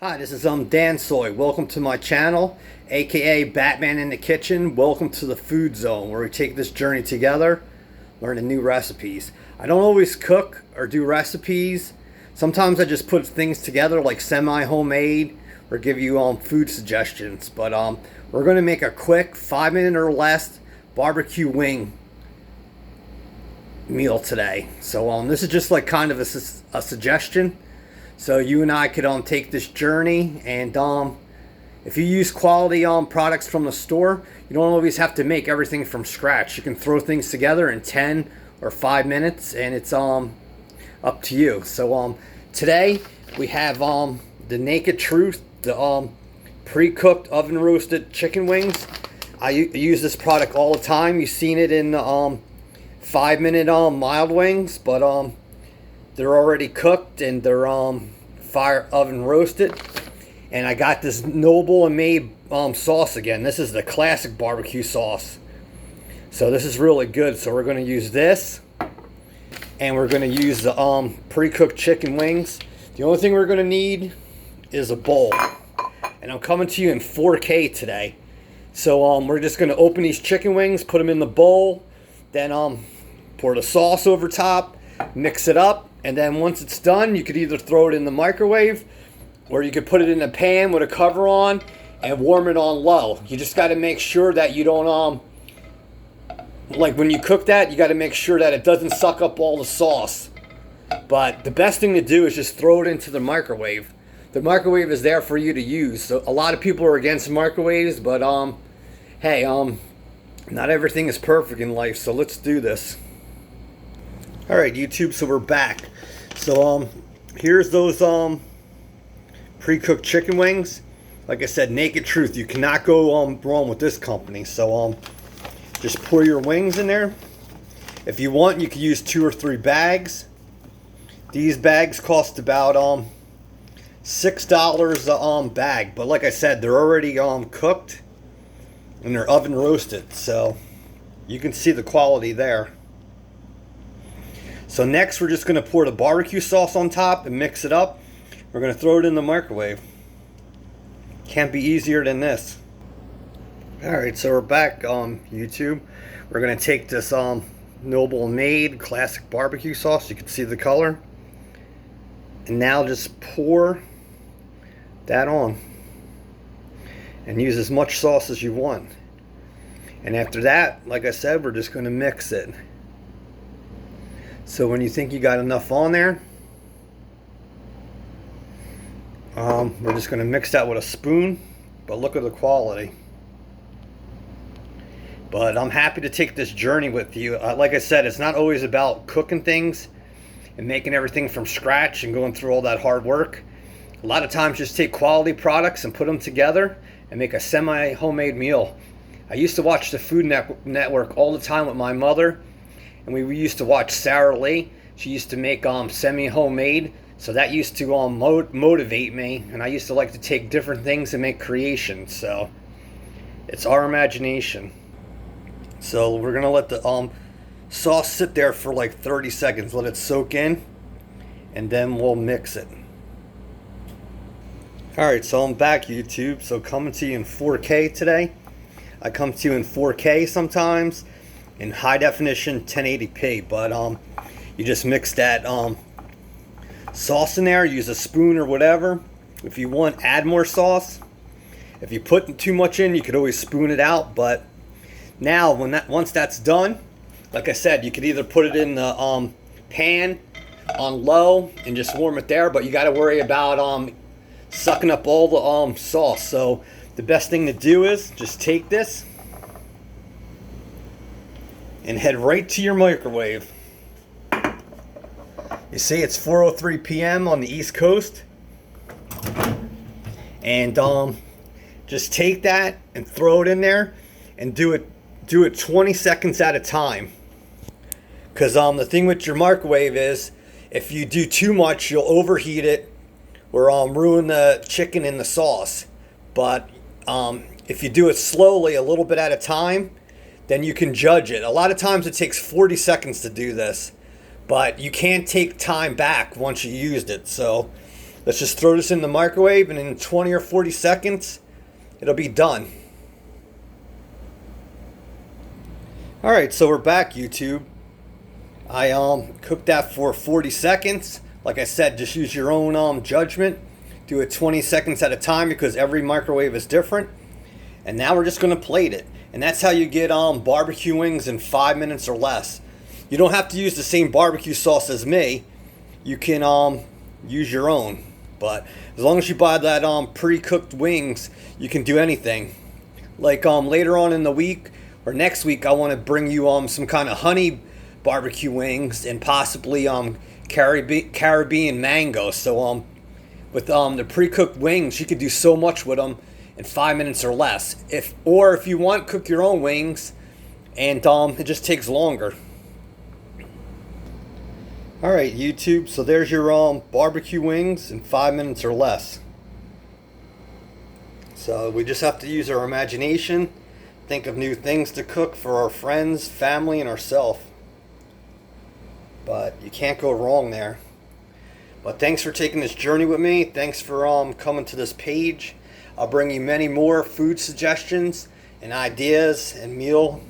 Hi, this is Dansoy. Welcome to my channel, aka Batman in the Kitchen. Welcome to the Food Zone, where we take this journey together, learning new recipes. I don't always cook or do recipes. Sometimes I just put things together like semi-homemade or give you food suggestions. But we're going to make a quick 5-minute or less barbecue wing meal today. So this is just like kind of a suggestion. So you and I could take this journey, and if you use quality products from the store, you don't always have to make everything from scratch. You can throw things together in 10 or 5 minutes, and it's up to you. So today we have the Naked Truth, the pre-cooked oven roasted chicken wings. I use this product all the time. You've seen it in the 5-minute mild wings, but they're already cooked and they're fire oven roasted. And I got this Noble and Made sauce again. This is the Classic BBQ sauce. So this is really good. So we're going to use this, and we're going to use the pre-cooked chicken wings. The only thing we're going to need is a bowl. And I'm coming to you in 4K today. So we're just going to open these chicken wings, put them in the bowl, then pour the sauce over top, mix it up, and then once it's done, you could either throw it in the microwave or you could put it in a pan with a cover on and warm it on low. You just got to make sure that you don't like when you cook that, you got to make sure that it doesn't suck up all the sauce. But the best thing to do is just throw it into the microwave. The microwave is there for you to use. So a lot of people are against microwaves, but hey, not everything is perfect in life, so let's do this. All right, YouTube, so we're back. So here's those pre-cooked chicken wings. Like I said, Naked Truth. You cannot go wrong with this company. So just pour your wings in there. If you want, you can use 2 or 3 bags. These bags cost about $6 a bag, but like I said, they're already cooked and they're oven roasted, so you can see the quality there. So next we're just going to pour the barbecue sauce on top and mix it up. We're going to throw it in the microwave. Can't be easier than this. Alright, so we're back, YouTube. We're going to take this Noble Made Classic barbecue sauce. You can see the color. And now just pour that on. And use as much sauce as you want. And after that, like I said, we're just going to mix it. So when you think you got enough on there, we're just going to mix that with a spoon. But look at the quality. But I'm happy to take this journey with you. Like I said, it's not always about cooking things and making everything from scratch and going through all that hard work. A lot of times just take quality products and put them together and make a semi-homemade meal. I used to watch the Food Network all the time with my mother, and we used to watch Sarah Lee. She used to make semi-homemade, so that used to motivate me, and I used to like to take different things and make creations. So it's our imagination. So we're gonna let the sauce sit there for like 30 seconds, let it soak in, and then we'll mix it. Alright, so I'm back, YouTube. So coming to you in 4K today. I come to you in 4K sometimes, in high definition 1080p, but you just mix that sauce in there, use a spoon or whatever. If you want, add more sauce. If you put too much in, you could always spoon it out. But now once that's done, like I said, you could either put it in the pan on low and just warm it there, but you got to worry about sucking up all the sauce. So the best thing to do is just take this and head right to your microwave. You see, it's 4:03 p.m. on the East Coast, and just take that and throw it in there and do it 20 seconds at a time. Because the thing with your microwave is, if you do too much, you'll overheat it or ruin the chicken in the sauce. But if you do it slowly, a little bit at a time, then you can judge it. A lot of times it takes 40 seconds to do this, but you can't take time back once you used it. So Let's just throw this in the microwave, and in 20 or 40 seconds, it'll be done. Alright, so we're back, YouTube. I cooked that for 40 seconds. Like I said, just use your own judgment. Do it 20 seconds at a time because every microwave is different. And now we're just going to plate it. And that's how you get barbecue wings in 5 minutes or less. You don't have to use the same barbecue sauce as me. You can use your own. But as long as you buy that pre-cooked wings, you can do anything. Like later on in the week or next week, I want to bring you some kind of honey barbecue wings and possibly Caribbean mango. So with the pre-cooked wings, you could do so much with them in 5 minutes or less. If you want, cook your own wings, and it just takes longer. Alright, YouTube, so there's your barbecue wings in 5 minutes or less. So we just have to use our imagination, think of new things to cook for our friends, family, and ourselves. But you can't go wrong there. But thanks for taking this journey with me. Thanks for coming to this page. I'll bring you many more food suggestions and ideas and meal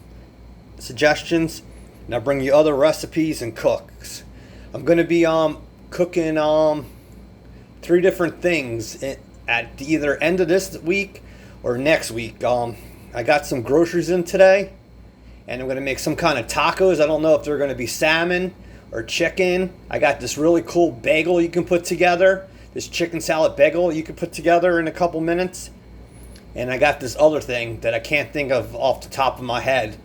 suggestions. And I'll bring you other recipes and cooks. I'm going to be cooking 3 different things at the either end of this week or next week. I got some groceries in today, and I'm going to make some kind of tacos. I don't know if they're going to be salmon or chicken. I got this really cool bagel you can put together. This chicken salad bagel you can put together in a couple minutes. And I got this other thing that I can't think of off the top of my head.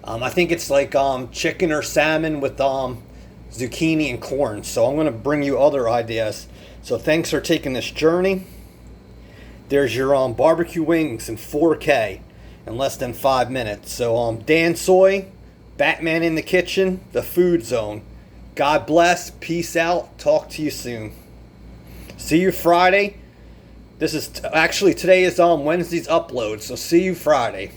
I think it's like chicken or salmon with zucchini and corn. So I'm going to bring you other ideas. So thanks for taking this journey. There's your barbecue wings in 4K in less than 5 minutes. So Dansoy, Batman in the Kitchen, the Food Zone. God bless. Peace out. Talk to you soon. See you Friday. This is actually today is Wednesday's upload. So see you Friday.